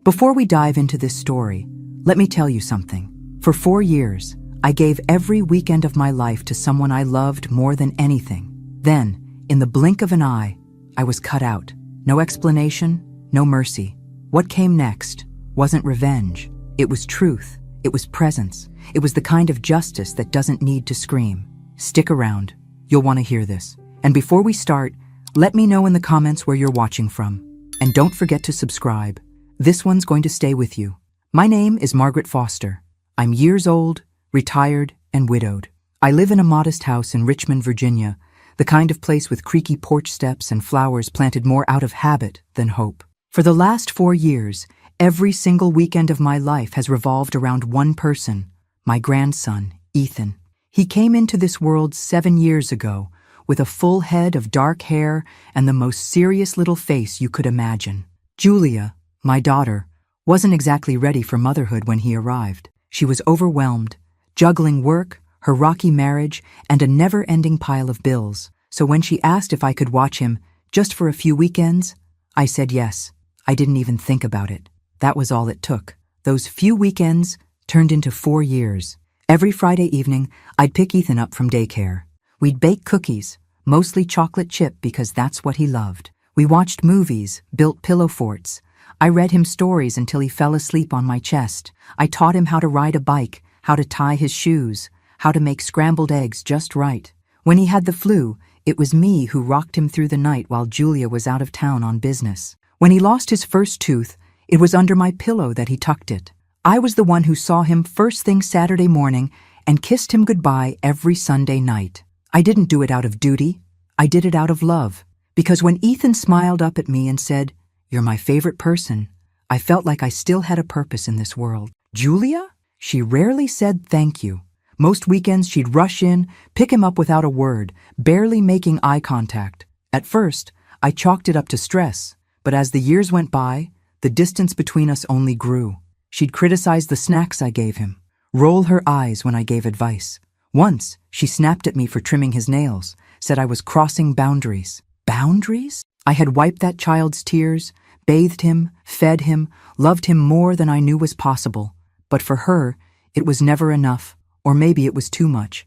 Before we dive into this story, let me tell you something. For 4 years, I gave every weekend of my life to someone I loved more than anything. Then, in the blink of an eye, I was cut out. No explanation, no mercy. What came next wasn't revenge. It was truth. It was presence. It was the kind of justice that doesn't need to scream. Stick around. You'll want to hear this. And before we start, let me know in the comments where you're watching from. And don't forget to subscribe. This one's going to stay with you. My name is Margaret Foster. I'm years old, retired, and widowed. I live in a modest house in Richmond, Virginia, the kind of place with creaky porch steps and flowers planted more out of habit than hope. For the last 4 years, every single weekend of my life has revolved around one person, my grandson, Ethan. He came into this world 7 years ago, with a full head of dark hair and the most serious little face you could imagine. Julia, my daughter, wasn't exactly ready for motherhood when he arrived. She was overwhelmed, juggling work, her rocky marriage, and a never-ending pile of bills. So when she asked if I could watch him just for a few weekends, I said yes. I didn't even think about it. That was all it took. Those few weekends turned into 4 years. Every Friday evening, I'd pick Ethan up from daycare. We'd bake cookies, mostly chocolate chip because that's what he loved. We watched movies, built pillow forts. I read him stories until he fell asleep on my chest. I taught him how to ride a bike, how to tie his shoes, how to make scrambled eggs just right. When he had the flu, it was me who rocked him through the night while Julia was out of town on business. When he lost his first tooth, it was under my pillow that he tucked it. I was the one who saw him first thing Saturday morning and kissed him goodbye every Sunday night. I didn't do it out of duty. I did it out of love. Because when Ethan smiled up at me and said, "You're my favorite person," I felt like I still had a purpose in this world. Julia? She rarely said thank you. Most weekends she'd rush in, pick him up without a word, barely making eye contact. At first, I chalked it up to stress, but as the years went by, the distance between us only grew. She'd criticize the snacks I gave him, roll her eyes when I gave advice. Once, she snapped at me for trimming his nails, said I was crossing boundaries. Boundaries? I had wiped that child's tears, bathed him, fed him, loved him more than I knew was possible. But for her, it was never enough, or maybe it was too much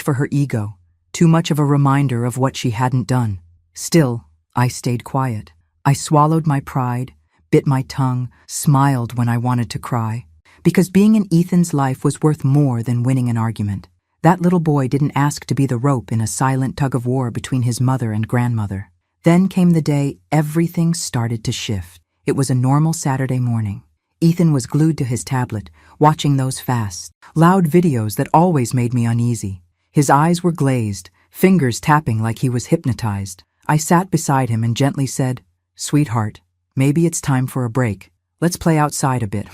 for her ego, too much of a reminder of what she hadn't done. Still, I stayed quiet. I swallowed my pride, bit my tongue, smiled when I wanted to cry. Because being in Ethan's life was worth more than winning an argument. That little boy didn't ask to be the rope in a silent tug-of-war between his mother and grandmother. Then came the day everything started to shift. It was a normal Saturday morning. Ethan was glued to his tablet, watching those fast, loud videos that always made me uneasy. His eyes were glazed, fingers tapping like he was hypnotized. I sat beside him and gently said, "Sweetheart, maybe it's time for a break. Let's play outside a bit,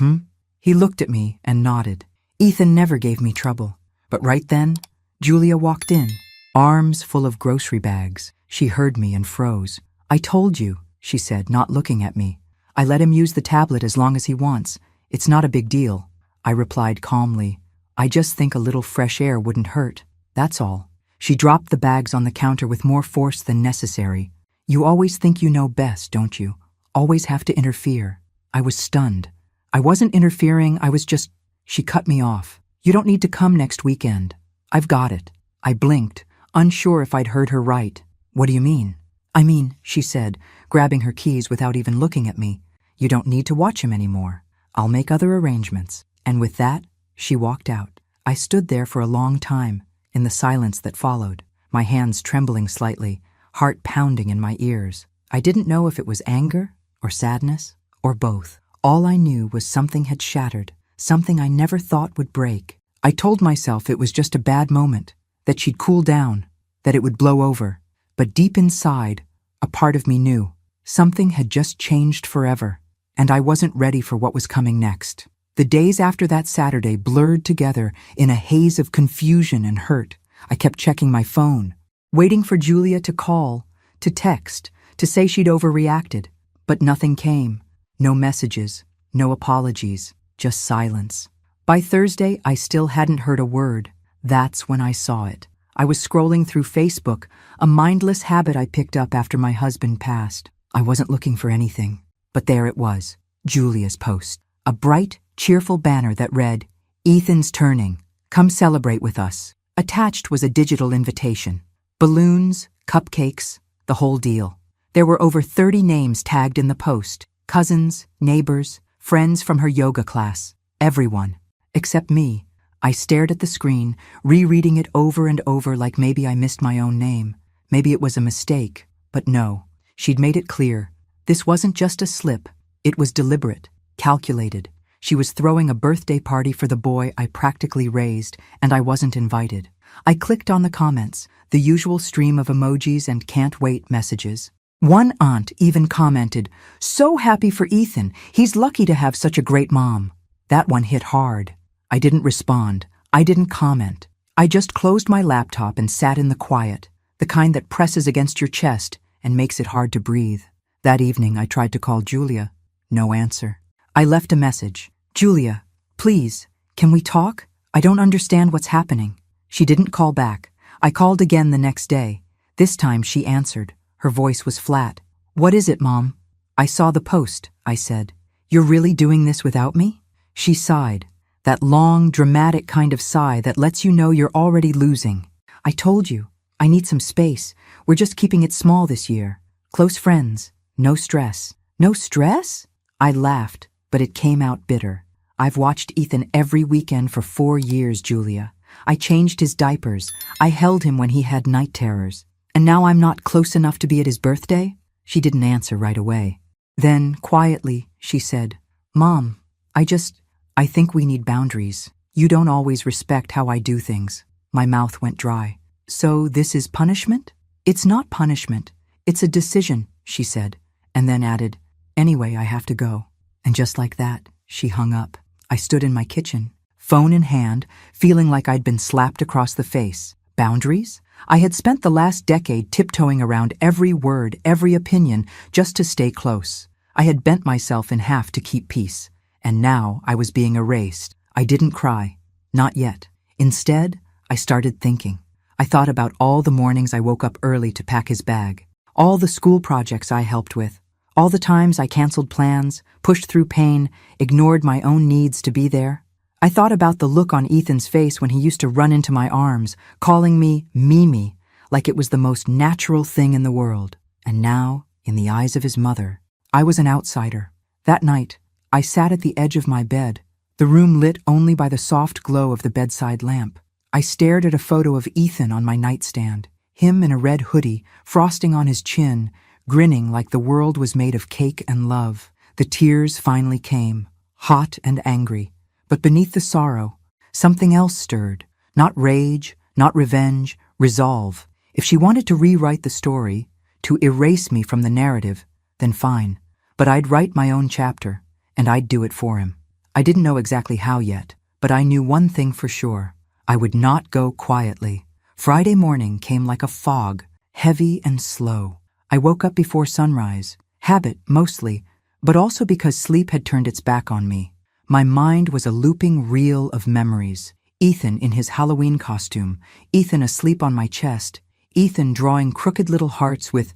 He looked at me and nodded. Ethan never gave me trouble. But right then, Julia walked in, arms full of grocery bags. She heard me and froze. "I told you," she said, not looking at me. "I let him use the tablet as long as he wants. It's not a big deal." I replied calmly, "I just think a little fresh air wouldn't hurt. That's all." She dropped the bags on the counter with more force than necessary. "You always think you know best, don't you? Always have to interfere." I was stunned. I wasn't interfering, I was just... She cut me off. "You don't need to come next weekend. I've got it." I blinked, unsure if I'd heard her right. "What do you mean?" "I mean," she said, grabbing her keys without even looking at me, "you don't need to watch him anymore. I'll make other arrangements." And with that, she walked out. I stood there for a long time, in the silence that followed, my hands trembling slightly, heart pounding in my ears. I didn't know if it was anger or sadness or both. All I knew was something had shattered, something I never thought would break. I told myself it was just a bad moment, that she'd cool down, that it would blow over. But deep inside, a part of me knew something had just changed forever, and I wasn't ready for what was coming next. The days after that Saturday blurred together in a haze of confusion and hurt. I kept checking my phone, waiting for Julia to call, to text, to say she'd overreacted. But nothing came. No messages, no apologies, just silence. By Thursday, I still hadn't heard a word. That's when I saw it. I was scrolling through Facebook, a mindless habit I picked up after my husband passed. I wasn't looking for anything, but there it was. Julia's post. A bright, cheerful banner that read, "Ethan's turning. Come celebrate with us." Attached was a digital invitation. Balloons, cupcakes, the whole deal. There were over 30 names tagged in the post. Cousins, neighbors, friends from her yoga class. Everyone. Except me. I stared at the screen, rereading it over and over like maybe I missed my own name. Maybe it was a mistake. But no. She'd made it clear. This wasn't just a slip. It was deliberate, calculated. She was throwing a birthday party for the boy I practically raised, and I wasn't invited. I clicked on the comments, the usual stream of emojis and can't wait messages. One aunt even commented, "So happy for Ethan. He's lucky to have such a great mom." That one hit hard. I didn't respond. I didn't comment. I just closed my laptop and sat in the quiet, the kind that presses against your chest and makes it hard to breathe. That evening, I tried to call Julia. No answer. I left a message. "Julia, please, can we talk? I don't understand what's happening." She didn't call back. I called again the next day. This time she answered. Her voice was flat. "What is it, Mom?" "I saw the post," I said. "You're really doing this without me?" She sighed. That long, dramatic kind of sigh that lets you know you're already losing. "I told you. I need some space. We're just keeping it small this year. Close friends. No stress." "No stress?" I laughed, but it came out bitter. "I've watched Ethan every weekend for 4 years, Julia. I changed his diapers. I held him when he had night terrors. And now I'm not close enough to be at his birthday?" She didn't answer right away. Then, quietly, she said, "Mom, I think we need boundaries. You don't always respect how I do things." My mouth went dry. "So this is punishment?" "It's not punishment. It's a decision," she said, and then added, "Anyway, I have to go." And just like that, she hung up. I stood in my kitchen, phone in hand, feeling like I'd been slapped across the face. Boundaries? I had spent the last decade tiptoeing around every word, every opinion, just to stay close. I had bent myself in half to keep peace, and now I was being erased. I didn't cry. Not yet. Instead, I started thinking. I thought about all the mornings I woke up early to pack his bag, all the school projects I helped with, all the times I canceled plans, pushed through pain, ignored my own needs to be there. I thought about the look on Ethan's face when he used to run into my arms, calling me Mimi, like it was the most natural thing in the world. And now, in the eyes of his mother, I was an outsider. That night, I sat at the edge of my bed, the room lit only by the soft glow of the bedside lamp. I stared at a photo of Ethan on my nightstand, him in a red hoodie, frosting on his chin, grinning like the world was made of cake and love. The tears finally came, hot and angry. But beneath the sorrow, something else stirred. Not rage, not revenge, resolve. If she wanted to rewrite the story, to erase me from the narrative, then fine. But I'd write my own chapter, and I'd do it for him. I didn't know exactly how yet, but I knew one thing for sure. I would not go quietly. Friday morning came like a fog, heavy and slow. I woke up before sunrise, habit mostly, but also because sleep had turned its back on me. My mind was a looping reel of memories. Ethan in his Halloween costume, Ethan asleep on my chest, Ethan drawing crooked little hearts with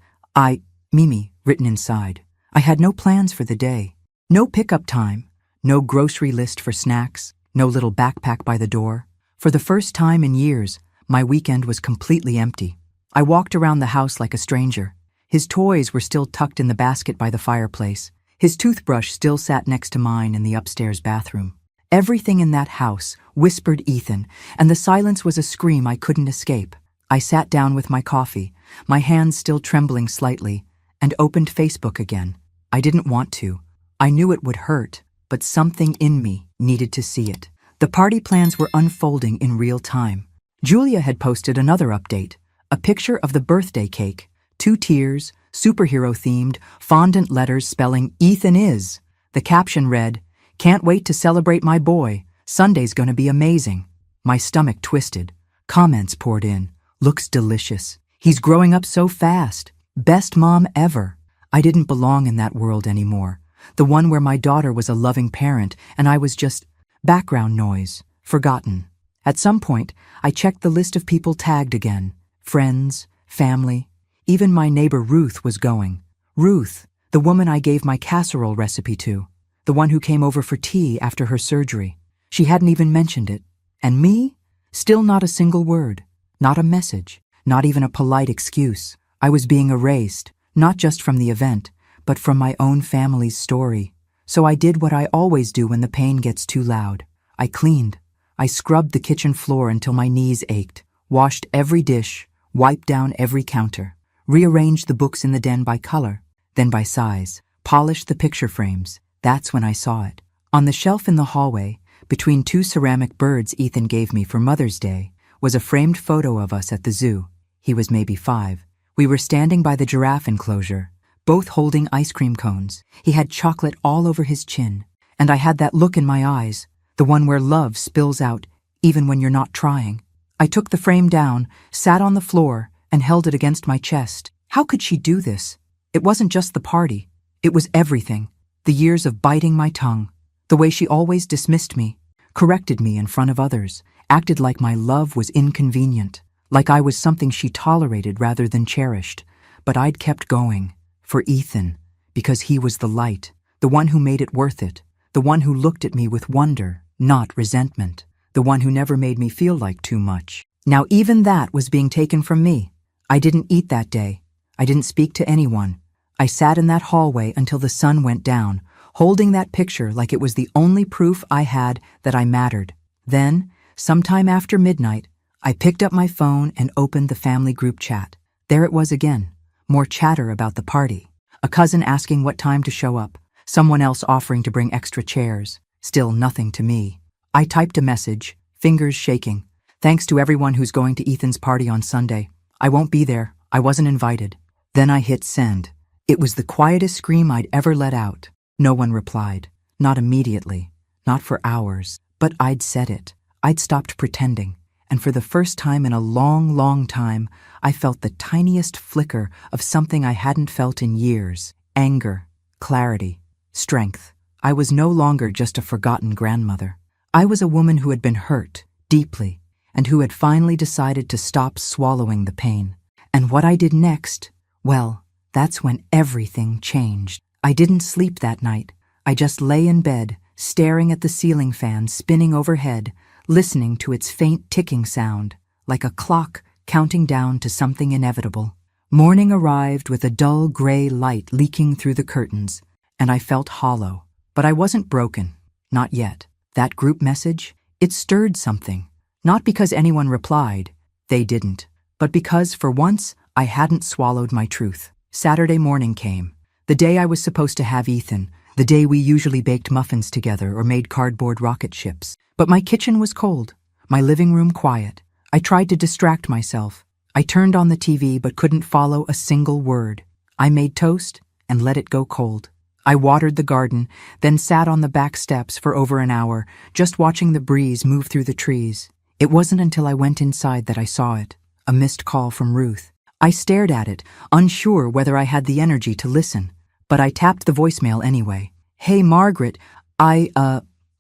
Mimi written inside. I had no plans for the day. No pickup time, no grocery list for snacks, no little backpack by the door. For the first time in years, my weekend was completely empty. I walked around the house like a stranger. His toys were still tucked in the basket by the fireplace. His toothbrush still sat next to mine in the upstairs bathroom. Everything in that house whispered Ethan, and the silence was a scream I couldn't escape. I sat down with my coffee, my hands still trembling slightly, and opened Facebook again. I didn't want to. I knew it would hurt, but something in me needed to see it. The party plans were unfolding in real time. Julia had posted another update, a picture of the birthday cake, 2 tiers, superhero-themed, fondant letters spelling Ethan is. The caption read, "Can't wait to celebrate my boy. Sunday's gonna be amazing." My stomach twisted. Comments poured in. "Looks delicious. He's growing up so fast. Best mom ever." I didn't belong in that world anymore. The one where my daughter was a loving parent and I was just background noise, forgotten. At some point, I checked the list of people tagged again. Friends, family. Even my neighbor Ruth was going. Ruth, the woman I gave my casserole recipe to. the one who came over for tea after her surgery. She hadn't even mentioned it. And me? Still not a single word, not a message, not even a polite excuse. I was being erased, not just from the event, but from my own family's story. So I did what I always do when the pain gets too loud. I cleaned. I scrubbed the kitchen floor until my knees ached, washed every dish, wiped down every counter, rearranged the books in the den by color, then by size, polished the picture frames. That's when I saw it. On the shelf in the hallway, between two ceramic birds Ethan gave me for Mother's Day, was a framed photo of us at the zoo. He was maybe 5. We were standing by the giraffe enclosure, both holding ice cream cones. He had chocolate all over his chin, and I had that look in my eyes, the one where love spills out even when you're not trying. I took the frame down, sat on the floor, and held it against my chest. How could she do this? It wasn't just the party. It was everything. The years of biting my tongue, the way she always dismissed me, corrected me in front of others, acted like my love was inconvenient, like I was something she tolerated rather than cherished. But I'd kept going, for Ethan, because he was the light, the one who made it worth it, the one who looked at me with wonder, not resentment, the one who never made me feel like too much. Now even that was being taken from me. I didn't eat that day. I didn't speak to anyone. I sat in that hallway until the sun went down, holding that picture like it was the only proof I had that I mattered. Then, sometime after midnight, I picked up my phone and opened the family group chat. There it was again. More chatter about the party. A cousin asking what time to show up. Someone else offering to bring extra chairs. Still nothing to me. I typed a message, fingers shaking. Thanks to everyone who's going to Ethan's party on Sunday. I won't be there. I wasn't invited. Then I hit send. It was the quietest scream I'd ever let out. No one replied. Not immediately. Not for hours. But I'd said it. I'd stopped pretending. And for the first time in a long, long time, I felt the tiniest flicker of something I hadn't felt in years. Anger, clarity, strength. I was no longer just a forgotten grandmother. I was a woman who had been hurt, deeply, and who had finally decided to stop swallowing the pain. And what I did next, well, that's when everything changed. I didn't sleep that night. I just lay in bed, staring at the ceiling fan spinning overhead, listening to its faint ticking sound, like a clock counting down to something inevitable. Morning arrived with a dull gray light leaking through the curtains, and I felt hollow. But I wasn't broken. Not yet. That group message, it stirred something. Not because anyone replied. They didn't. But because, for once, I hadn't swallowed my truth. Saturday morning came. The day I was supposed to have Ethan. The day we usually baked muffins together or made cardboard rocket ships. But my kitchen was cold. My living room quiet. I tried to distract myself. I turned on the TV but couldn't follow a single word. I made toast and let it go cold. I watered the garden, then sat on the back steps for over an hour, just watching the breeze move through the trees. It wasn't until I went inside that I saw it. A missed call from Ruth. I stared at it, unsure whether I had the energy to listen. But I tapped the voicemail anyway. Hey, Margaret, I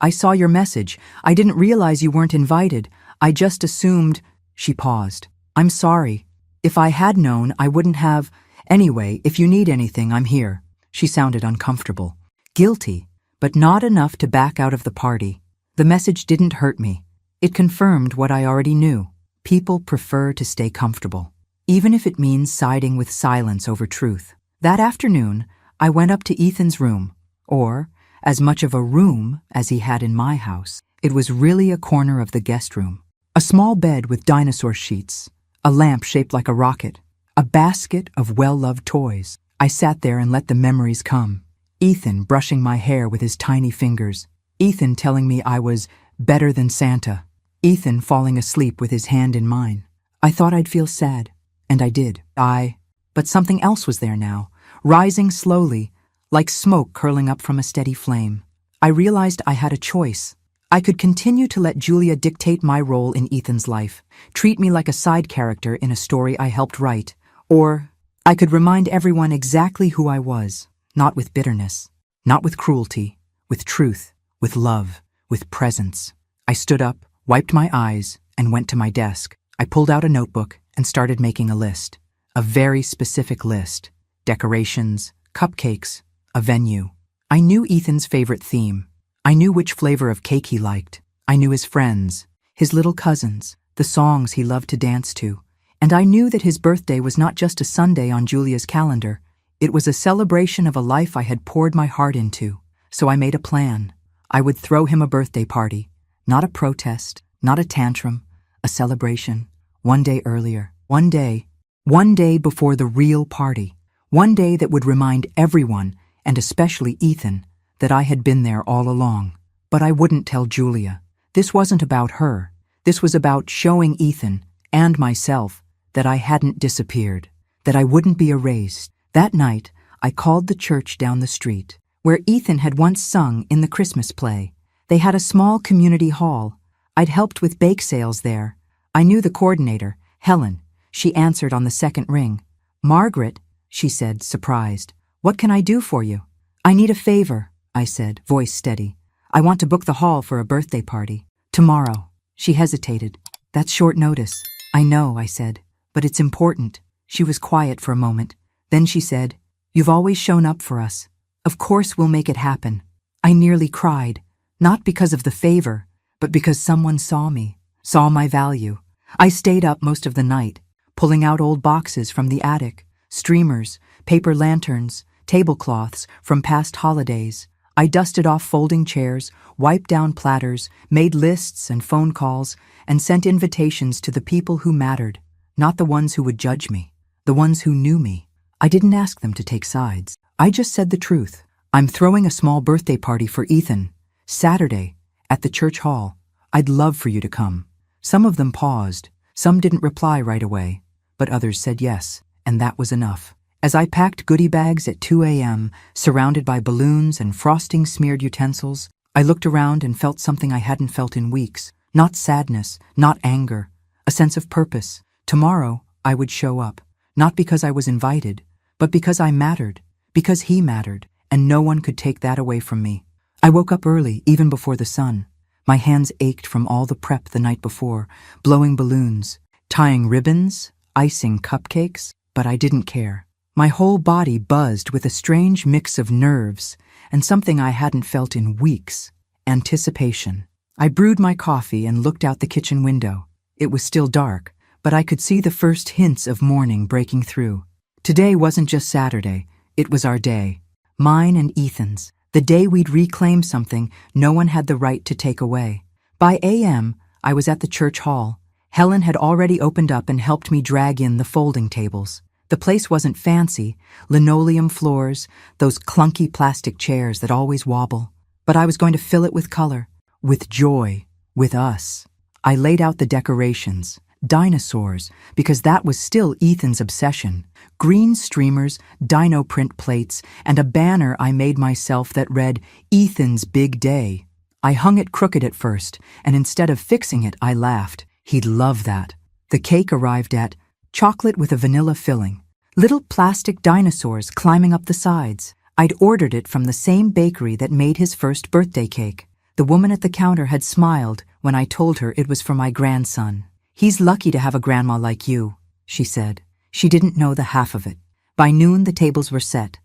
saw your message. I didn't realize you weren't invited. I just assumed. She paused. I'm sorry. If I had known, I wouldn't have. Anyway, if you need anything, I'm here. She sounded uncomfortable. Guilty, but not enough to back out of the party. The message didn't hurt me. It confirmed what I already knew. People prefer to stay comfortable, even if it means siding with silence over truth. That afternoon, I went up to Ethan's room, or as much of a room as he had in my house. It was really a corner of the guest room. A small bed with dinosaur sheets, a lamp shaped like a rocket, a basket of well-loved toys. I sat there and let the memories come. Ethan brushing my hair with his tiny fingers. Ethan telling me I was better than Santa. Ethan falling asleep with his hand in mine. I thought I'd feel sad, and I did. But something else was there now, rising slowly, like smoke curling up from a steady flame. I realized I had a choice. I could continue to let Julia dictate my role in Ethan's life, treat me like a side character in a story I helped write, or I could remind everyone exactly who I was, not with bitterness, not with cruelty, with truth, with love, with presence. I stood up, wiped my eyes, and went to my desk. I pulled out a notebook and started making a list. A very specific list. Decorations, cupcakes, a venue. I knew Ethan's favorite theme. I knew which flavor of cake he liked. I knew his friends, his little cousins, the songs he loved to dance to. And I knew that his birthday was not just a Sunday on Julia's calendar. It was a celebration of a life I had poured my heart into. So I made a plan. I would throw him a birthday party. Not a protest, not a tantrum, a celebration. One day earlier. One day before the real party. One day that would remind everyone, and especially Ethan, that I had been there all along. But I wouldn't tell Julia. This wasn't about her. This was about showing Ethan, and myself, that I hadn't disappeared, that I wouldn't be erased. That night, I called the church down the street, where Ethan had once sung in the Christmas play. They had a small community hall. I'd helped with bake sales there. I knew the coordinator, Helen. She answered on the second ring. "Margaret," she said, surprised. "What can I do for you?" "I need a favor," I said, voice steady. "I want to book the hall for a birthday party. Tomorrow." She hesitated. "That's short notice." "I know," I said, "but it's important." She was quiet for a moment. Then she said, "You've always shown up for us. Of course we'll make it happen." I nearly cried, not because of the favor, but because someone saw me, saw my value. I stayed up most of the night, pulling out old boxes from the attic, streamers, paper lanterns, tablecloths from past holidays. I dusted off folding chairs, wiped down platters, made lists and phone calls, and sent invitations to the people who mattered, not the ones who would judge me, the ones who knew me. I didn't ask them to take sides. I just said the truth. "I'm throwing a small birthday party for Ethan, Saturday, at the church hall. I'd love for you to come." Some of them paused. Some didn't reply right away, but others said yes, and that was enough. As I packed goodie bags at 2 a.m., surrounded by balloons and frosting-smeared utensils, I looked around and felt something I hadn't felt in weeks. Not sadness, not anger, a sense of purpose. Tomorrow, I would show up, not because I was invited, but because I mattered, because he mattered, and no one could take that away from me. I woke up early, even before the sun. My hands ached from all the prep the night before, blowing balloons, tying ribbons, icing cupcakes, but I didn't care. My whole body buzzed with a strange mix of nerves and something I hadn't felt in weeks, anticipation. I brewed my coffee and looked out the kitchen window. It was still dark, but I could see the first hints of morning breaking through. Today wasn't just Saturday, it was our day. Mine and Ethan's. The day we'd reclaim something no one had the right to take away. By a.m., I was at the church hall. Helen had already opened up and helped me drag in the folding tables. The place wasn't fancy, linoleum floors, those clunky plastic chairs that always wobble. But I was going to fill it with color, with joy, with us. I laid out the decorations, dinosaurs, because that was still Ethan's obsession. Green streamers, dino print plates, and a banner I made myself that read, "Ethan's Big Day." I hung it crooked at first, and instead of fixing it, I laughed. He'd love that. The cake arrived at chocolate with a vanilla filling. Little plastic dinosaurs climbing up the sides. I'd ordered it from the same bakery that made his first birthday cake. The woman at the counter had smiled when I told her it was for my grandson. "He's lucky to have a grandma like you," she said. She didn't know the half of it. By noon, the tables were set.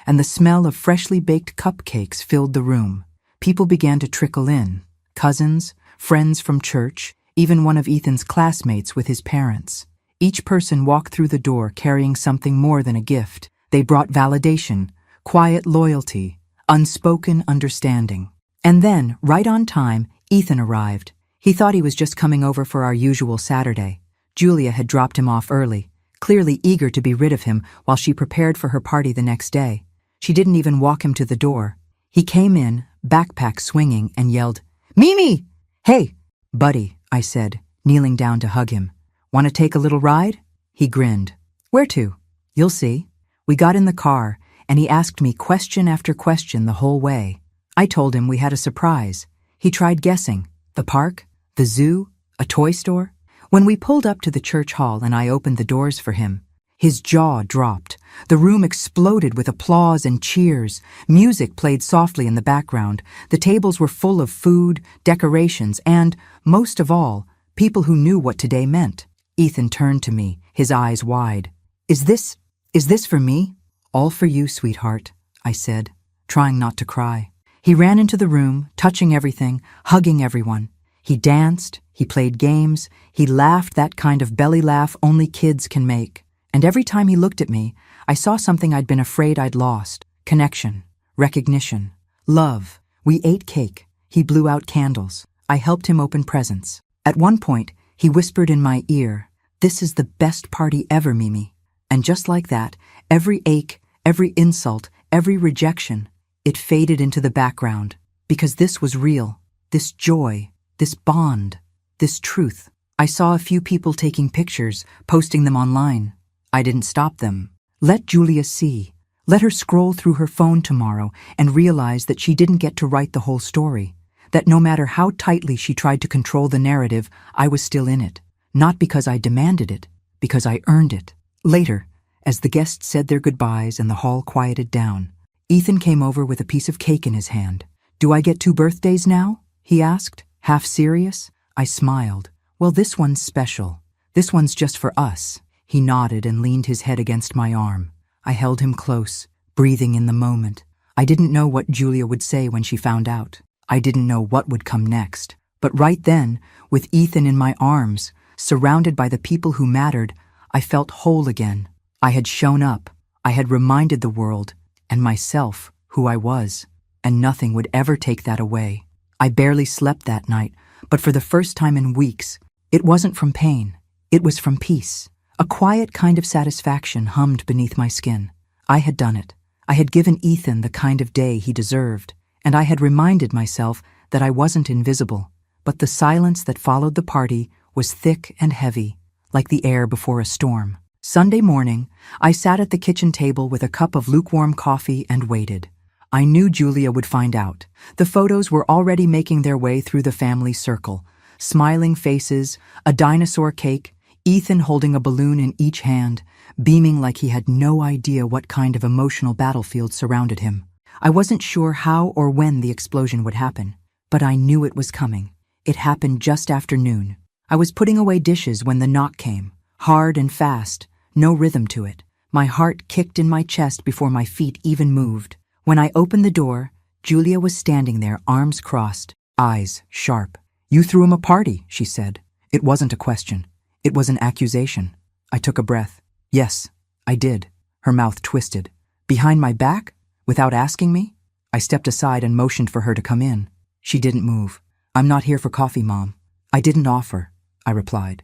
And the smell of freshly baked cupcakes filled the room. People began to trickle in. Cousins, friends from church, even one of Ethan's classmates with his parents. Each person walked through the door carrying something more than a gift. They brought validation, quiet loyalty, unspoken understanding. And then, right on time, Ethan arrived. He thought he was just coming over for our usual Saturday. Julia had dropped him off early, clearly eager to be rid of him while she prepared for her party the next day. She didn't even walk him to the door. He came in, backpack swinging, and yelled, "Mimi!" "Hey, buddy," I said, kneeling down to hug him. "Want to take a little ride?" He grinned. "Where to?" "You'll see." We got in the car, and he asked me question after question the whole way. I told him we had a surprise. He tried guessing. The park? The zoo? A toy store? When we pulled up to the church hall and I opened the doors for him, his jaw dropped. The room exploded with applause and cheers. Music played softly in the background. The tables were full of food, decorations, and, most of all, people who knew what today meant. Ethan turned to me, his eyes wide. Is this for me?" "All for you, sweetheart," I said. trying not to cry. He ran into the room, touching everything, hugging everyone. He danced, he played games, he laughed that kind of belly laugh only kids can make. And every time he looked at me, I saw something I'd been afraid I'd lost. Connection, recognition, love. We ate cake. He blew out candles. I helped him open presents. At one point, he whispered in my ear, "This is the best party ever, Mimi." And just like that, every ache, every insult, every rejection, it faded into the background. Because this was real. This joy, this bond, this truth. I saw a few people taking pictures, posting them online. I didn't stop them. Let Julia see. Let her scroll through her phone tomorrow and realize that she didn't get to write the whole story. That no matter how tightly she tried to control the narrative, I was still in it. Not because I demanded it, because I earned it. Later, as the guests said their goodbyes and the hall quieted down, Ethan came over with a piece of cake in his hand. "Do I get 2 birthdays now?" he asked, half serious. I smiled. "Well, this one's special. This one's just for us." He nodded and leaned his head against my arm. I held him close, breathing in the moment. I didn't know what Julia would say when she found out. I didn't know what would come next. But right then, with Ethan in my arms, surrounded by the people who mattered, I felt whole again. I had shown up. I had reminded the world, and myself, who I was. And nothing would ever take that away. I barely slept that night, but for the first time in weeks, it wasn't from pain. It was from peace. A quiet kind of satisfaction hummed beneath my skin. I had done it. I had given Ethan the kind of day he deserved, and I had reminded myself that I wasn't invisible. But the silence that followed the party was thick and heavy, like the air before a storm. Sunday morning, I sat at the kitchen table with a cup of lukewarm coffee and waited. I knew Julia would find out. The photos were already making their way through the family circle. Smiling faces, a dinosaur cake, Ethan holding a balloon in each hand, beaming like he had no idea what kind of emotional battlefield surrounded him. I wasn't sure how or when the explosion would happen, but I knew it was coming. It happened just after noon. I was putting away dishes when the knock came, hard and fast, no rhythm to it. My heart kicked in my chest before my feet even moved. When I opened the door, Julia was standing there, arms crossed, eyes sharp. "You threw him a party," she said. It wasn't a question. It was an accusation. I took a breath. "Yes, I did." Her mouth twisted. "Behind my back? Without asking me?" I stepped aside and motioned for her to come in. She didn't move. "I'm not here for coffee, Mom." "I didn't offer," I replied.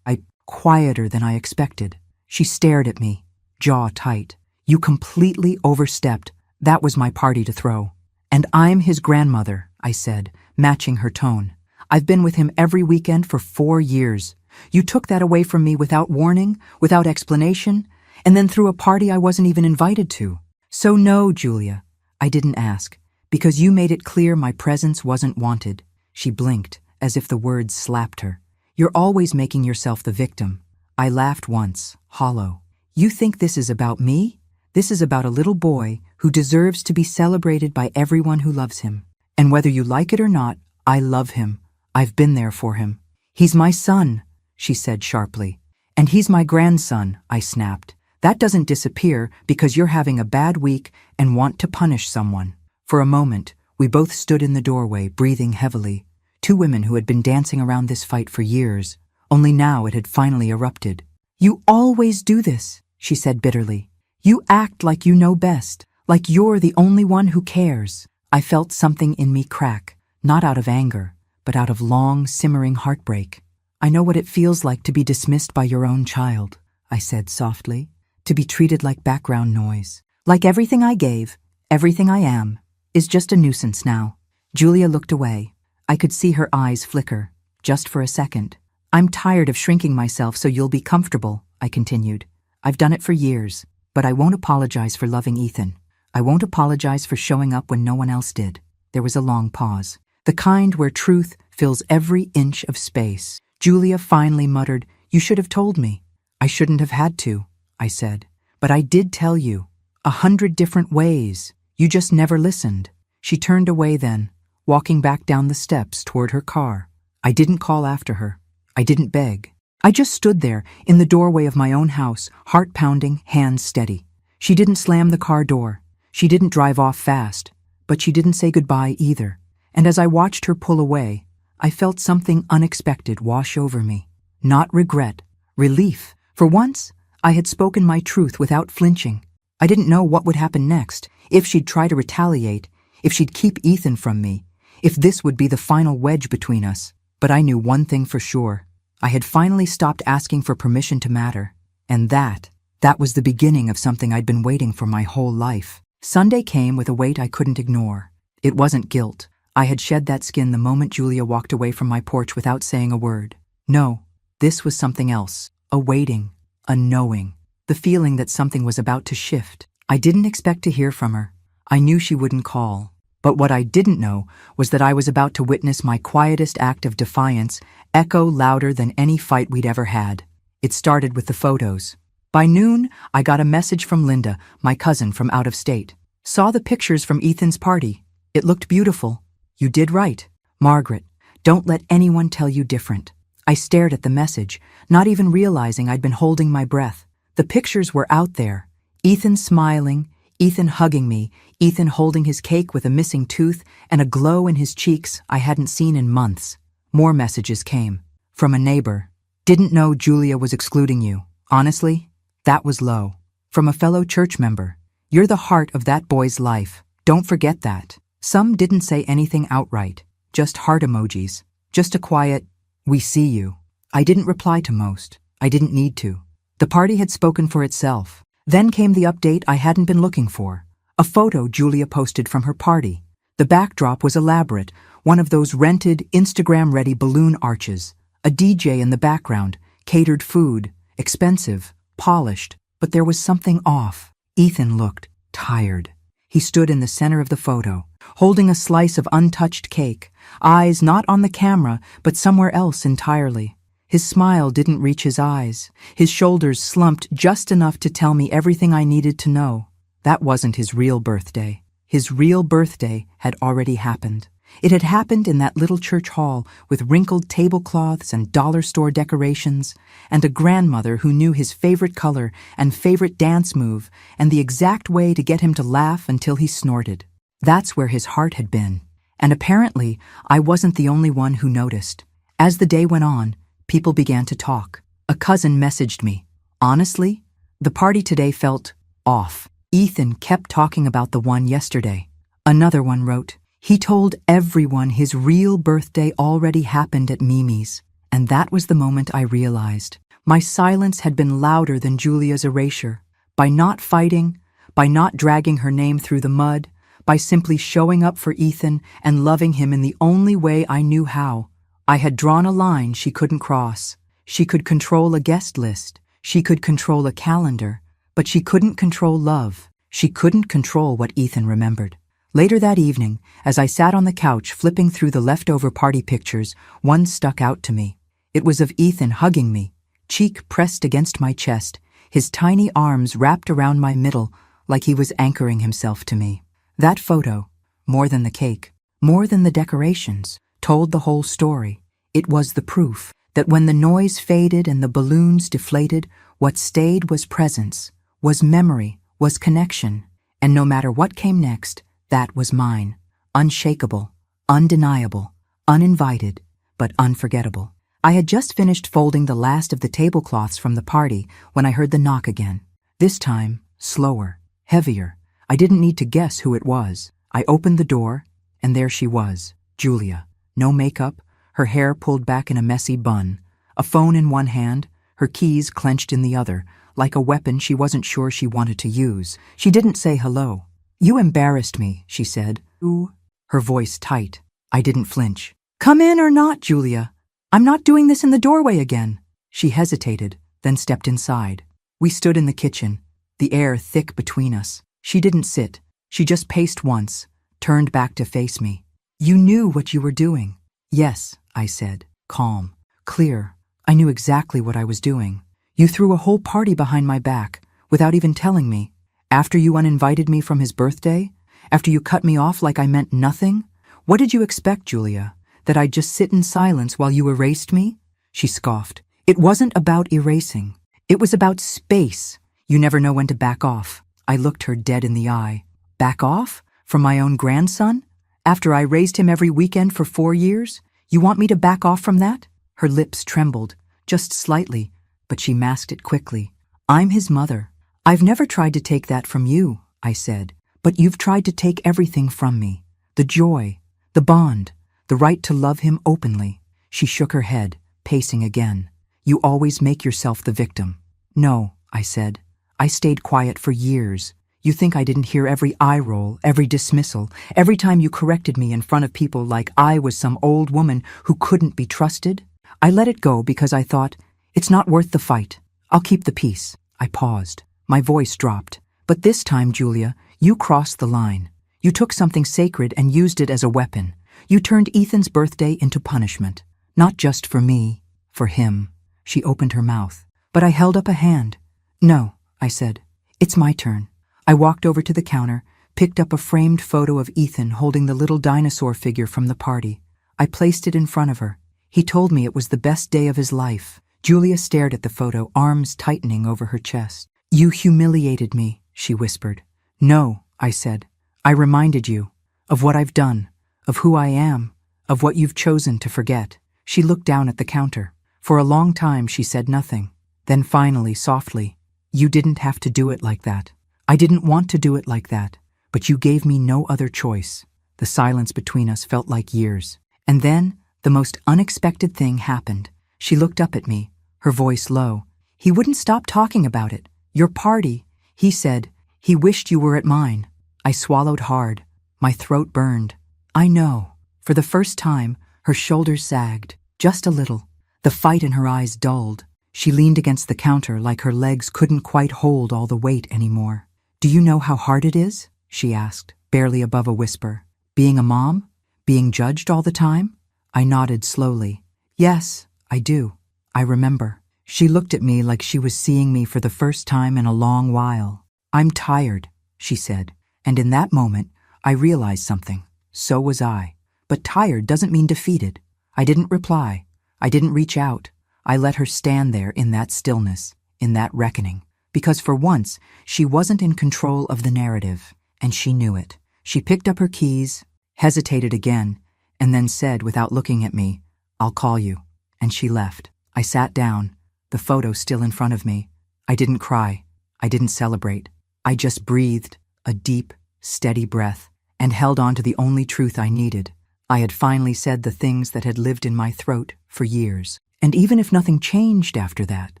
Quieter than I expected. She stared at me, jaw tight. "You completely overstepped. That was my party to throw." "And I'm his grandmother," I said, matching her tone. "I've been with him every weekend for 4 years. You took that away from me without warning, without explanation, and then threw a party I wasn't even invited to." "So no, Julia, I didn't ask, because you made it clear my presence wasn't wanted." She blinked, as if the words slapped her. "You're always making yourself the victim." I laughed once, hollow. "You think this is about me? This is about a little boy who deserves to be celebrated by everyone who loves him. And whether you like it or not, I love him. I've been there for him." "He's my son," she said sharply. "And he's my grandson," I snapped. "That doesn't disappear because you're having a bad week and want to punish someone." For a moment, we both stood in the doorway, breathing heavily. 2 women who had been dancing around this fight for years. Only now it had finally erupted. "You always do this," she said bitterly. "You act like you know best, like you're the only one who cares." I felt something in me crack, not out of anger, but out of long, simmering heartbreak. "I know what it feels like to be dismissed by your own child," I said softly. "To be treated like background noise. Like everything I gave, everything I am, is just a nuisance now." Julia looked away. I could see her eyes flicker, just for a second. "I'm tired of shrinking myself so you'll be comfortable," I continued. "I've done it for years, but I won't apologize for loving Ethan. I won't apologize for showing up when no one else did." There was a long pause. The kind where truth fills every inch of space. Julia finally muttered, "You should have told me." "I shouldn't have had to," I said. "But I did tell you. 100 different ways. You just never listened." She turned away then, walking back down the steps toward her car. I didn't call after her. I didn't beg. I just stood there in the doorway of my own house, heart pounding, hands steady. She didn't slam the car door. She didn't drive off fast. But she didn't say goodbye either, and as I watched her pull away, I felt something unexpected wash over me. Not regret, relief. For once, I had spoken my truth without flinching. I didn't know what would happen next, if she'd try to retaliate, if she'd keep Ethan from me, if this would be the final wedge between us. But I knew one thing for sure. I had finally stopped asking for permission to matter, and that was the beginning of something I'd been waiting for my whole life. Sunday came with a weight I couldn't ignore. It wasn't guilt. I had shed that skin the moment Julia walked away from my porch without saying a word. No, this was something else. A waiting, a knowing, the feeling that something was about to shift. I didn't expect to hear from her. I knew she wouldn't call. But what I didn't know was that I was about to witness my quietest act of defiance echo louder than any fight we'd ever had. It started with the photos. By noon, I got a message from Linda, my cousin from out of state. Saw the pictures from Ethan's party. It looked beautiful. You did right, Margaret. Don't let anyone tell you different. I stared at the message, not even realizing I'd been holding my breath. The pictures were out there. Ethan smiling, Ethan hugging me, Ethan holding his cake with a missing tooth and a glow in his cheeks I hadn't seen in months. More messages came. From a neighbor. Didn't know Julia was excluding you. Honestly, that was low. From a fellow church member. You're the heart of that boy's life. Don't forget that. Some didn't say anything outright. Just heart emojis. Just a quiet, "We see you." I didn't reply to most. I didn't need to. The party had spoken for itself. Then came the update I hadn't been looking for. A photo Julia posted from her party. The backdrop was elaborate, one of those rented, Instagram-ready balloon arches. A DJ in the background, catered food, expensive, polished, but there was something off. Ethan looked tired. He stood in the center of the photo, holding a slice of untouched cake, eyes not on the camera, but somewhere else entirely. His smile didn't reach his eyes. His shoulders slumped just enough to tell me everything I needed to know. That wasn't his real birthday. His real birthday had already happened. It had happened in that little church hall with wrinkled tablecloths and dollar store decorations, and a grandmother who knew his favorite color and favorite dance move and the exact way to get him to laugh until he snorted. That's where his heart had been. And apparently, I wasn't the only one who noticed. As the day went on, people began to talk. A cousin messaged me. Honestly, the party today felt off. Ethan kept talking about the one yesterday. Another one wrote, he told everyone his real birthday already happened at Mimi's. And that was the moment I realized. My silence had been louder than Julia's erasure. By not fighting, by not dragging her name through the mud, by simply showing up for Ethan and loving him in the only way I knew how, I had drawn a line she couldn't cross. She could control a guest list. She could control a calendar. But she couldn't control love. She couldn't control what Ethan remembered. Later that evening, as I sat on the couch flipping through the leftover party pictures, one stuck out to me. It was of Ethan hugging me, cheek pressed against my chest, his tiny arms wrapped around my middle like he was anchoring himself to me. That photo, more than the cake, more than the decorations, told the whole story. It was the proof that when the noise faded and the balloons deflated, what stayed was presence, was memory, was connection, and no matter what came next, that was mine. Unshakable, undeniable, uninvited, but unforgettable. I had just finished folding the last of the tablecloths from the party when I heard the knock again. This time, slower, heavier. I didn't need to guess who it was. I opened the door, and there she was, Julia. No makeup, her hair pulled back in a messy bun, a phone in one hand, her keys clenched in the other, like a weapon she wasn't sure she wanted to use. She didn't say hello. You embarrassed me, she said. Ooh. Her voice tight. I didn't flinch. Come in or not, Julia. I'm not doing this in the doorway again. She hesitated, then stepped inside. We stood in the kitchen, the air thick between us. She didn't sit. She just paced once, turned back to face me. You knew what you were doing. Yes, I said, calm, clear. I knew exactly what I was doing. You threw a whole party behind my back, without even telling me. After you uninvited me from his birthday? After you cut me off like I meant nothing? What did you expect, Julia? That I'd just sit in silence while you erased me? She scoffed. It wasn't about erasing. It was about space. You never know when to back off. I looked her dead in the eye. Back off? From my own grandson? After I raised him every weekend for 4 years? You want me to back off from that? Her lips trembled, just slightly, but she masked it quickly. I'm his mother. I've never tried to take that from you, I said, but you've tried to take everything from me. The joy, the bond, the right to love him openly. She shook her head, pacing again. You always make yourself the victim. No, I said. I stayed quiet for years. You think I didn't hear every eye roll, every dismissal, every time you corrected me in front of people like I was some old woman who couldn't be trusted? I let it go because I thought, it's not worth the fight. I'll keep the peace. I paused. My voice dropped. But this time, Julia, you crossed the line. You took something sacred and used it as a weapon. You turned Ethan's birthday into punishment. Not just for me, for him. She opened her mouth. But I held up a hand. No, I said. It's my turn. I walked over to the counter, picked up a framed photo of Ethan holding the little dinosaur figure from the party. I placed it in front of her. He told me it was the best day of his life. Julia stared at the photo, arms tightening over her chest. You humiliated me, she whispered. No, I said. I reminded you of what I've done, of who I am, of what you've chosen to forget. She looked down at the counter. For a long time she said nothing. Then finally, softly, you didn't have to do it like that. I didn't want to do it like that, but you gave me no other choice. The silence between us felt like years. And then, the most unexpected thing happened. She looked up at me, her voice low. He wouldn't stop talking about it. Your party, he said. He wished you were at mine. I swallowed hard. My throat burned. I know. For the first time, her shoulders sagged, just a little. The fight in her eyes dulled. She leaned against the counter like her legs couldn't quite hold all the weight anymore. Do you know how hard it is? She asked, barely above a whisper. Being a mom? Being judged all the time? I nodded slowly. Yes, I do. I remember. She looked at me like she was seeing me for the first time in a long while. I'm tired, she said, and in that moment, I realized something. So was I. But tired doesn't mean defeated. I didn't reply. I didn't reach out. I let her stand there in that stillness, in that reckoning. Because for once, she wasn't in control of the narrative, and she knew it. She picked up her keys, hesitated again, and then said without looking at me, I'll call you. And she left. I sat down, the photo still in front of me. I didn't cry. I didn't celebrate. I just breathed, a deep, steady breath, and held on to the only truth I needed. I had finally said the things that had lived in my throat for years. And even if nothing changed after that,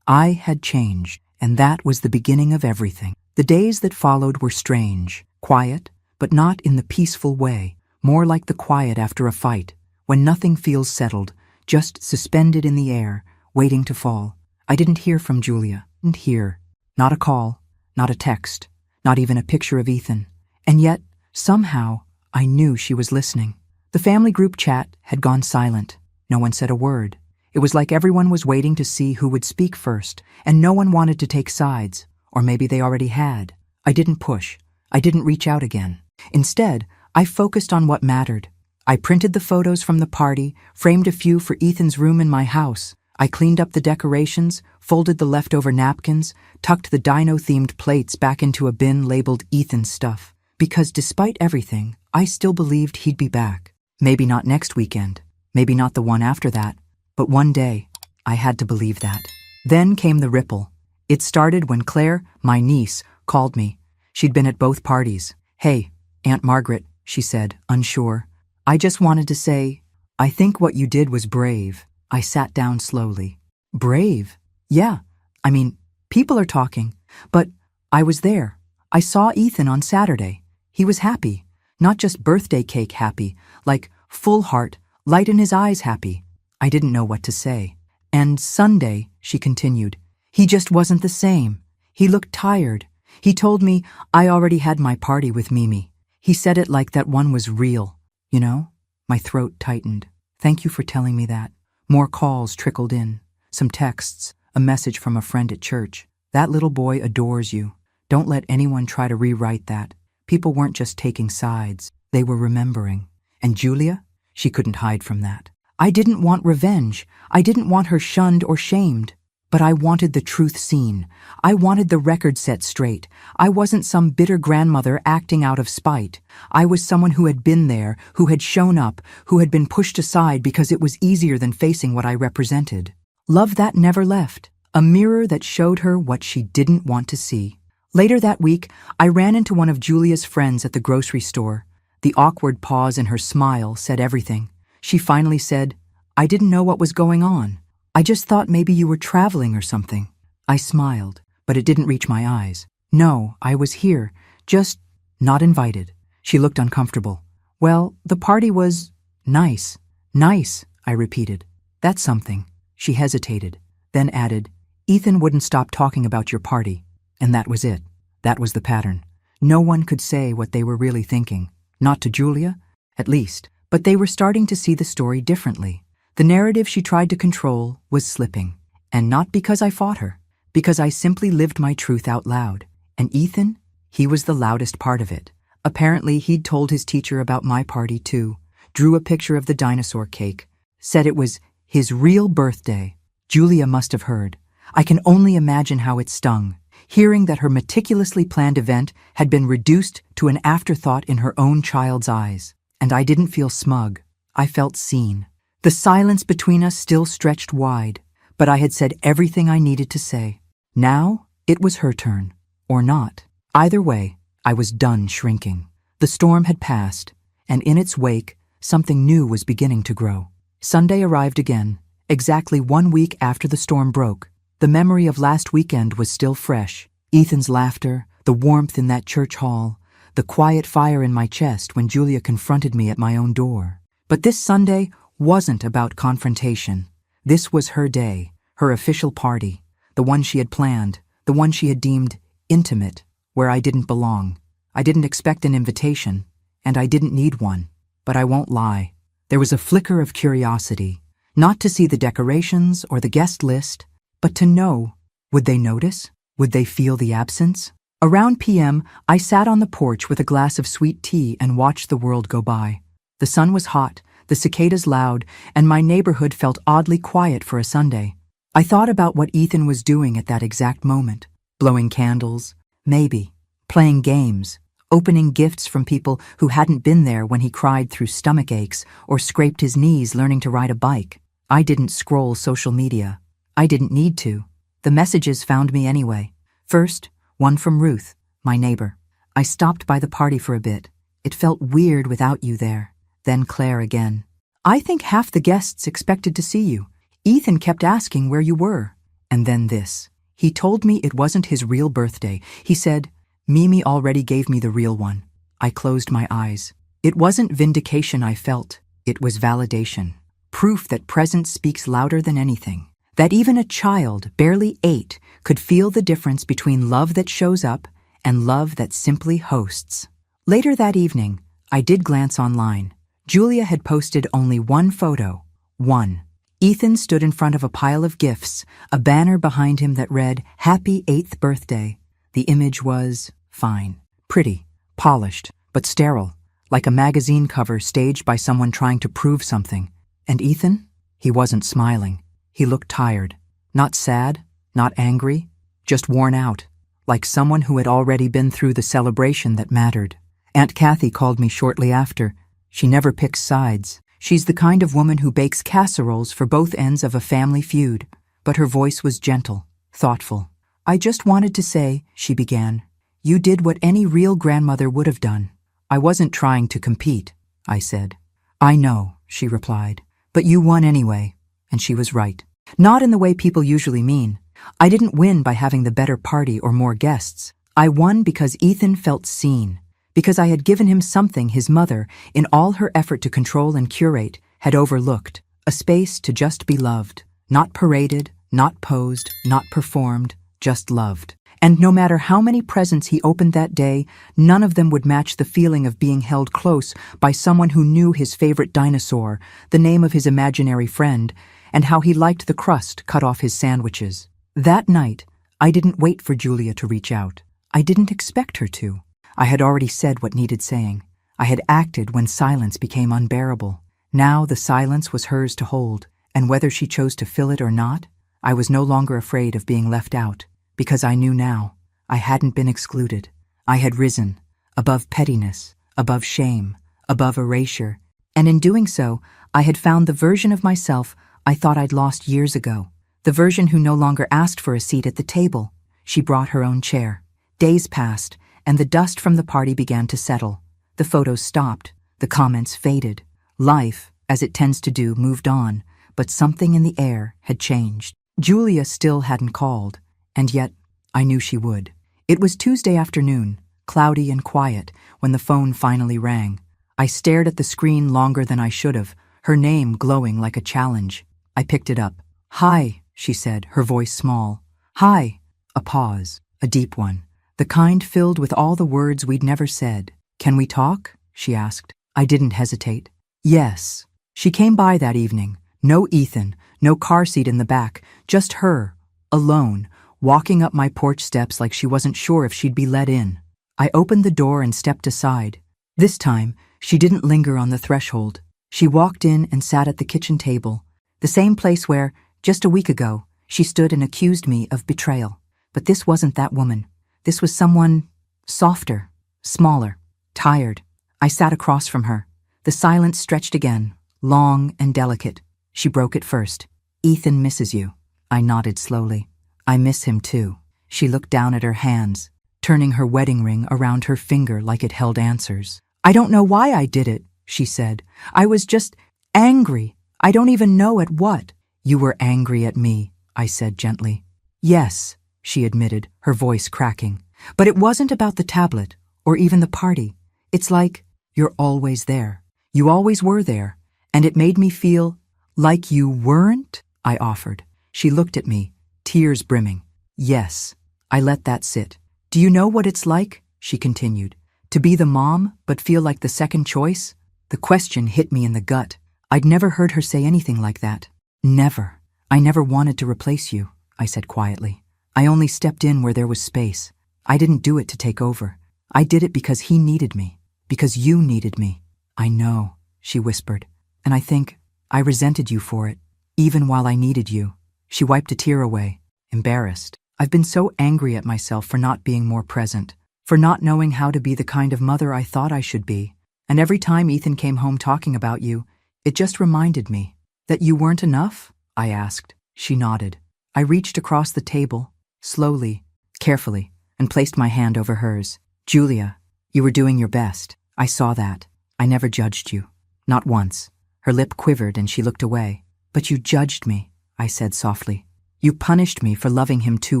I had changed. And that was the beginning of everything. The days that followed were strange, quiet, but not in the peaceful way, more like the quiet after a fight, when nothing feels settled, just suspended in the air, waiting to fall. I didn't hear from Julia, didn't hear. Not a call, not a text, not even a picture of Ethan. And yet, somehow, I knew she was listening. The family group chat had gone silent. No one said a word. It was like everyone was waiting to see who would speak first, and no one wanted to take sides, or maybe they already had. I didn't push. I didn't reach out again. Instead, I focused on what mattered. I printed the photos from the party, framed a few for Ethan's room in my house. I cleaned up the decorations, folded the leftover napkins, tucked the dino-themed plates back into a bin labeled Ethan's stuff. Because despite everything, I still believed he'd be back. Maybe not next weekend, maybe not the one after that. But one day, I had to believe that. Then came the ripple. It started when Claire, my niece, called me. She'd been at both parties. Hey, Aunt Margaret, she said, unsure. I just wanted to say, I think what you did was brave. I sat down slowly. Brave? Yeah. I mean, people are talking. But I was there. I saw Ethan on Saturday. He was happy. Not just birthday cake happy, like full heart, light in his eyes happy. I didn't know what to say. And Sunday, she continued, he just wasn't the same. He looked tired. He told me I already had my party with Mimi. He said it like that one was real. You know? My throat tightened. Thank you for telling me that. More calls trickled in. Some texts, a message from a friend at church. That little boy adores you. Don't let anyone try to rewrite that. People weren't just taking sides. They were remembering. And Julia? She couldn't hide from that. I didn't want revenge. I didn't want her shunned or shamed. But I wanted the truth seen. I wanted the record set straight. I wasn't some bitter grandmother acting out of spite. I was someone who had been there, who had shown up, who had been pushed aside because it was easier than facing what I represented. Love that never left. A mirror that showed her what she didn't want to see. Later that week, I ran into one of Julia's friends at the grocery store. The awkward pause in her smile said everything. She finally said, "I didn't know what was going on. I just thought maybe you were traveling or something." I smiled, but it didn't reach my eyes. "No, I was here, just not invited." She looked uncomfortable. "Well, the party was nice." "Nice," I repeated. "That's something." She hesitated, then added, "Ethan wouldn't stop talking about your party." And that was it. That was the pattern. No one could say what they were really thinking. Not to Julia, at least. But they were starting to see the story differently. The narrative she tried to control was slipping. And not because I fought her. Because I simply lived my truth out loud. And Ethan? He was the loudest part of it. Apparently, he'd told his teacher about my party too. Drew a picture of the dinosaur cake. Said it was his real birthday. Julia must have heard. I can only imagine how it stung. Hearing that her meticulously planned event had been reduced to an afterthought in her own child's eyes. And I didn't feel smug. I felt seen. The silence between us still stretched wide, but I had said everything I needed to say. Now, it was her turn. Or not. Either way, I was done shrinking. The storm had passed, and in its wake, something new was beginning to grow. Sunday arrived again, exactly 1 week after the storm broke. The memory of last weekend was still fresh. Ethan's laughter, the warmth in that church hall, the quiet fire in my chest when Julia confronted me at my own door. But this Sunday wasn't about confrontation. This was her day, her official party, the one she had planned, the one she had deemed intimate, where I didn't belong. I didn't expect an invitation, and I didn't need one. But I won't lie. There was a flicker of curiosity, not to see the decorations or the guest list, but to know, would they notice? Would they feel the absence? Around p.m., I sat on the porch with a glass of sweet tea and watched the world go by. The sun was hot, the cicadas loud, and my neighborhood felt oddly quiet for a Sunday. I thought about what Ethan was doing at that exact moment. Blowing candles, maybe. Playing games. Opening gifts from people who hadn't been there when he cried through stomach aches or scraped his knees learning to ride a bike. I didn't scroll social media. I didn't need to. The messages found me anyway. First, one from Ruth, my neighbor. I stopped by the party for a bit. It felt weird without you there. Then Claire again. "I think half the guests expected to see you. Ethan kept asking where you were." And then this. He told me it wasn't his real birthday. He said, "Mimi already gave me the real one." I closed my eyes. It wasn't vindication I felt. It was validation. Proof that presence speaks louder than anything. That even a child, barely 8, could feel the difference between love that shows up and love that simply hosts. Later that evening, I did glance online. Julia had posted only one photo. One. Ethan stood in front of a pile of gifts, a banner behind him that read, "Happy 8th birthday." The image was fine, pretty, polished, but sterile, like a magazine cover staged by someone trying to prove something. And Ethan? He wasn't smiling. He looked tired. Not sad, not angry, just worn out, like someone who had already been through the celebration that mattered. Aunt Kathy called me shortly after. She never picks sides. She's the kind of woman who bakes casseroles for both ends of a family feud. But her voice was gentle, thoughtful. "I just wanted to say," she began, "you did what any real grandmother would have done." "I wasn't trying to compete," I said. "I know," she replied, "but you won anyway." And she was right. Not in the way people usually mean. I didn't win by having the better party or more guests. I won because Ethan felt seen. Because I had given him something his mother, in all her effort to control and curate, had overlooked. A space to just be loved. Not paraded, not posed, not performed, just loved. And no matter how many presents he opened that day, none of them would match the feeling of being held close by someone who knew his favorite dinosaur, the name of his imaginary friend, and how he liked the crust cut off his sandwiches. That night, I didn't wait for Julia to reach out. I didn't expect her to. I had already said what needed saying. I had acted when silence became unbearable. Now the silence was hers to hold, and whether she chose to fill it or not, I was no longer afraid of being left out, because I knew now I hadn't been excluded. I had risen, above pettiness, above shame, above erasure, and in doing so, I had found the version of myself I thought I'd lost years ago, the version who no longer asked for a seat at the table. She brought her own chair. Days passed, and the dust from the party began to settle. The photos stopped, the comments faded. Life, as it tends to do, moved on, but something in the air had changed. Julia still hadn't called, and yet I knew she would. It was Tuesday afternoon, cloudy and quiet, when the phone finally rang. I stared at the screen longer than I should have, her name glowing like a challenge. I picked it up. "Hi," she said, her voice small. "Hi." A pause, a deep one, the kind filled with all the words we'd never said. "Can we talk?" she asked. I didn't hesitate. "Yes." She came by that evening. No Ethan, no car seat in the back, just her, alone, walking up my porch steps like she wasn't sure if she'd be let in. I opened the door and stepped aside. This time, she didn't linger on the threshold. She walked in and sat at the kitchen table, the same place where, just a week ago, she stood and accused me of betrayal. But this wasn't that woman. This was someone softer, smaller, tired. I sat across from her. The silence stretched again, long and delicate. She broke it first. "Ethan misses you." I nodded slowly. "I miss him too." She looked down at her hands, turning her wedding ring around her finger like it held answers. "I don't know why I did it," she said. "I was just angry. I don't even know at what." "You were angry at me," I said gently. "Yes," she admitted, her voice cracking. "But it wasn't about the tablet, or even the party. It's like, you're always there. You always were there. And it made me feel like you weren't," I offered. She looked at me, tears brimming. "Yes." I let that sit. "Do you know what it's like?" she continued. "To be the mom, but feel like the second choice?" The question hit me in the gut. I'd never heard her say anything like that. "Never. I never wanted to replace you," I said quietly. "I only stepped in where there was space. I didn't do it to take over. I did it because he needed me. Because you needed me." "I know," she whispered. "And I think I resented you for it, even while I needed you." She wiped a tear away, embarrassed. "I've been so angry at myself for not being more present, for not knowing how to be the kind of mother I thought I should be. And every time Ethan came home talking about you, it just reminded me." "That you weren't enough?" I asked. She nodded. I reached across the table, slowly, carefully, and placed my hand over hers. "Julia, you were doing your best. I saw that. I never judged you. Not once." Her lip quivered and she looked away. "But you judged me," I said softly. "You punished me for loving him too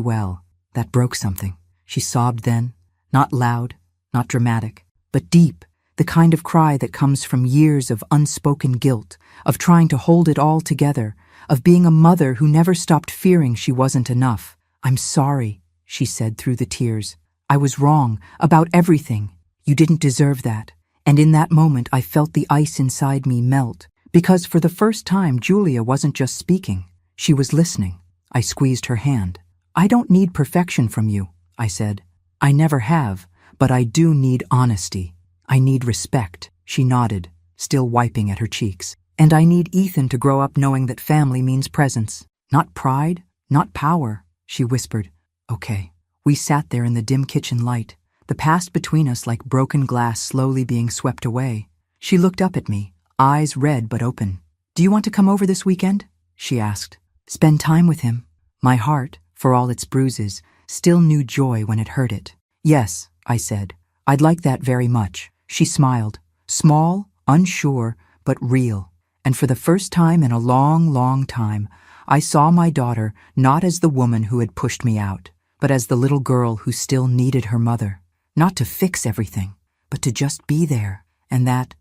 well. That broke something." She sobbed then, not loud, not dramatic, but deep, the kind of cry that comes from years of unspoken guilt, of trying to hold it all together, of being a mother who never stopped fearing she wasn't enough. "I'm sorry," she said through the tears. "I was wrong about everything. You didn't deserve that." And in that moment I felt the ice inside me melt, because for the first time Julia wasn't just speaking, she was listening. I squeezed her hand. "I don't need perfection from you," I said. "I never have, but I do need honesty. I need respect." She nodded, still wiping at her cheeks. "And I need Ethan to grow up knowing that family means presence, not pride, not power," she whispered. "Okay." We sat there in the dim kitchen light, the past between us like broken glass slowly being swept away. She looked up at me, eyes red but open. "Do you want to come over this weekend?" she asked. "Spend time with him." My heart, for all its bruises, still knew joy when it hurt it. "Yes," I said. "I'd like that very much." She smiled, small, unsure, but real. And for the first time in a long, long time, I saw my daughter not as the woman who had pushed me out, but as the little girl who still needed her mother. Not to fix everything, but to just be there, and that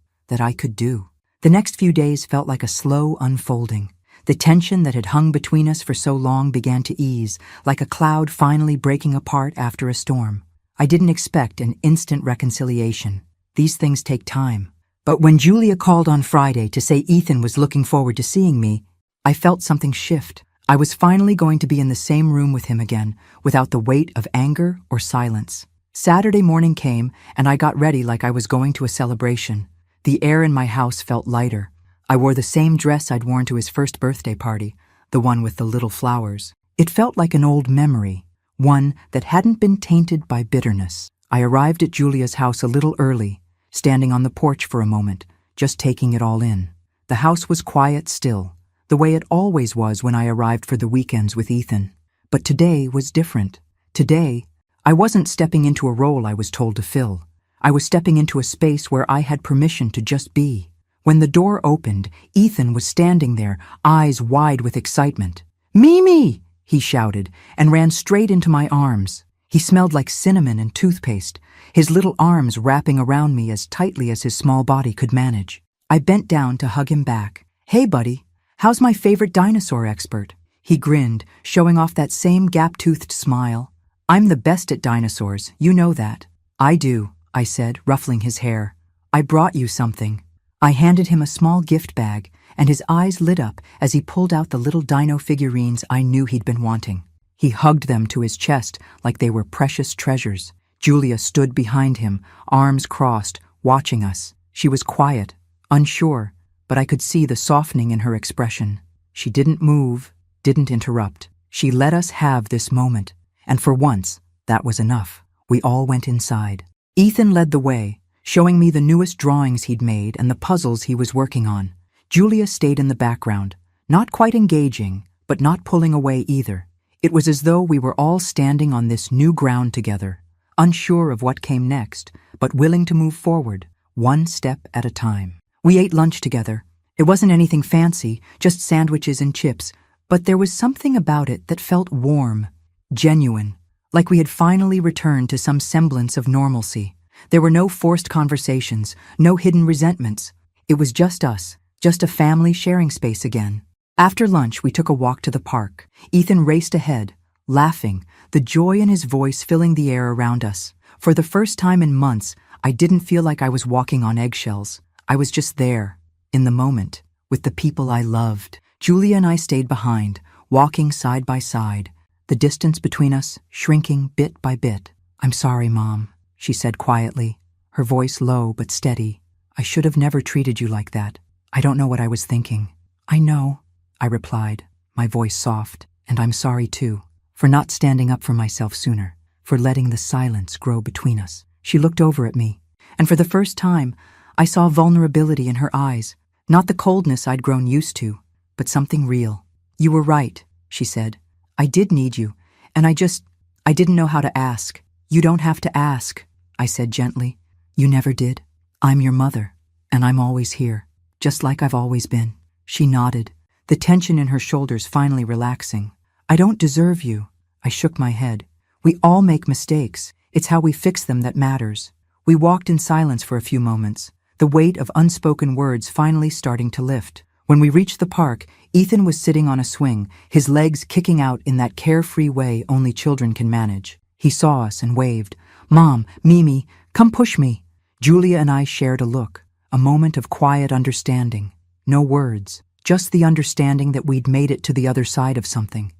I could do. The next few days felt like a slow unfolding. The tension that had hung between us for so long began to ease, like a cloud finally breaking apart after a storm. I didn't expect an instant reconciliation. These things take time. But when Julia called on Friday to say Ethan was looking forward to seeing me, I felt something shift. I was finally going to be in the same room with him again, without the weight of anger or silence. Saturday morning came, and I got ready like I was going to a celebration. The air in my house felt lighter. I wore the same dress I'd worn to his first birthday party, the one with the little flowers. It felt like an old memory, one that hadn't been tainted by bitterness. I arrived at Julia's house a little early, standing on the porch for a moment, just taking it all in. The house was quiet still, the way it always was when I arrived for the weekends with Ethan. But today was different. Today, I wasn't stepping into a role I was told to fill. I was stepping into a space where I had permission to just be. When the door opened, Ethan was standing there, eyes wide with excitement. "Mimi!" he shouted, and ran straight into my arms. He smelled like cinnamon and toothpaste, his little arms wrapping around me as tightly as his small body could manage. I bent down to hug him back. "Hey, buddy, how's my favorite dinosaur expert?" He grinned, showing off that same gap-toothed smile. "I'm the best at dinosaurs, you know that." "I do," I said, ruffling his hair. "I brought you something." I handed him a small gift bag, and his eyes lit up as he pulled out the little dino figurines I knew he'd been wanting. He hugged them to his chest like they were precious treasures. Julia stood behind him, arms crossed, watching us. She was quiet, unsure, but I could see the softening in her expression. She didn't move, didn't interrupt. She let us have this moment, and for once, that was enough. We all went inside. Ethan led the way, showing me the newest drawings he'd made and the puzzles he was working on. Julia stayed in the background, not quite engaging, but not pulling away either. It was as though we were all standing on this new ground together, unsure of what came next, but willing to move forward, one step at a time. We ate lunch together. It wasn't anything fancy, just sandwiches and chips, but there was something about it that felt warm, genuine, like we had finally returned to some semblance of normalcy. There were no forced conversations, no hidden resentments. It was just us, just a family sharing space again. After lunch, we took a walk to the park. Ethan raced ahead, laughing, the joy in his voice filling the air around us. For the first time in months, I didn't feel like I was walking on eggshells. I was just there, in the moment, with the people I loved. Julia and I stayed behind, walking side by side, the distance between us shrinking bit by bit. "I'm sorry, Mom," she said quietly, her voice low but steady. "I should have never treated you like that. I don't know what I was thinking." "I know," I replied, my voice soft, "and I'm sorry too, for not standing up for myself sooner, for letting the silence grow between us." She looked over at me, and for the first time, I saw vulnerability in her eyes, not the coldness I'd grown used to, but something real. "You were right," she said. "I did need you, and I didn't know how to ask." "You don't have to ask," I said gently. "You never did. I'm your mother, and I'm always here, just like I've always been." She nodded, the tension in her shoulders finally relaxing. "I don't deserve you." I shook my head. "We all make mistakes. It's how we fix them that matters." We walked in silence for a few moments, the weight of unspoken words finally starting to lift. When we reached the park, Ethan was sitting on a swing, his legs kicking out in that carefree way only children can manage. He saw us and waved. "Mom, Mimi, come push me." Julia and I shared a look, a moment of quiet understanding. No words, just the understanding that we'd made it to the other side of something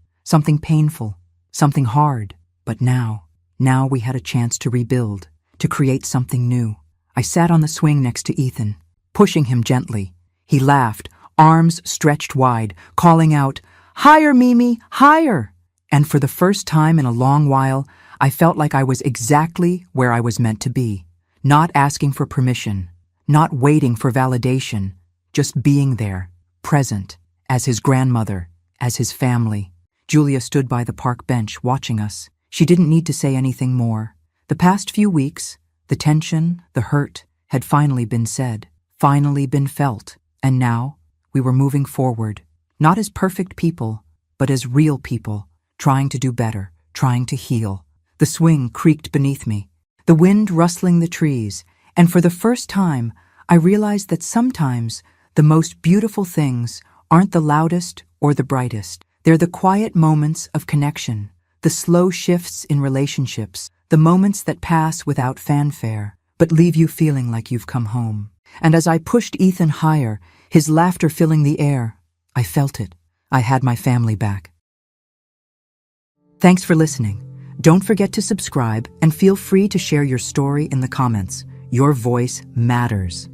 painful, something hard. But now we had a chance to rebuild, to create something new. I sat on the swing next to Ethan, pushing him gently. He laughed, arms stretched wide, calling out, "Higher, Mimi, higher!" And for the first time in a long while, I felt like I was exactly where I was meant to be, not asking for permission, not waiting for validation, just being there, present, as his grandmother, as his family. Julia stood by the park bench watching us. She didn't need to say anything more. The past few weeks, the tension, the hurt, had finally been said, finally been felt, and now we were moving forward, not as perfect people, but as real people, trying to do better, trying to heal. The swing creaked beneath me, the wind rustling the trees, and for the first time, I realized that sometimes the most beautiful things aren't the loudest or the brightest. They're the quiet moments of connection, the slow shifts in relationships, the moments that pass without fanfare, but leave you feeling like you've come home. And as I pushed Ethan higher, his laughter filling the air, I felt it. I had my family back. Thanks for listening. Don't forget to subscribe and feel free to share your story in the comments. Your voice matters.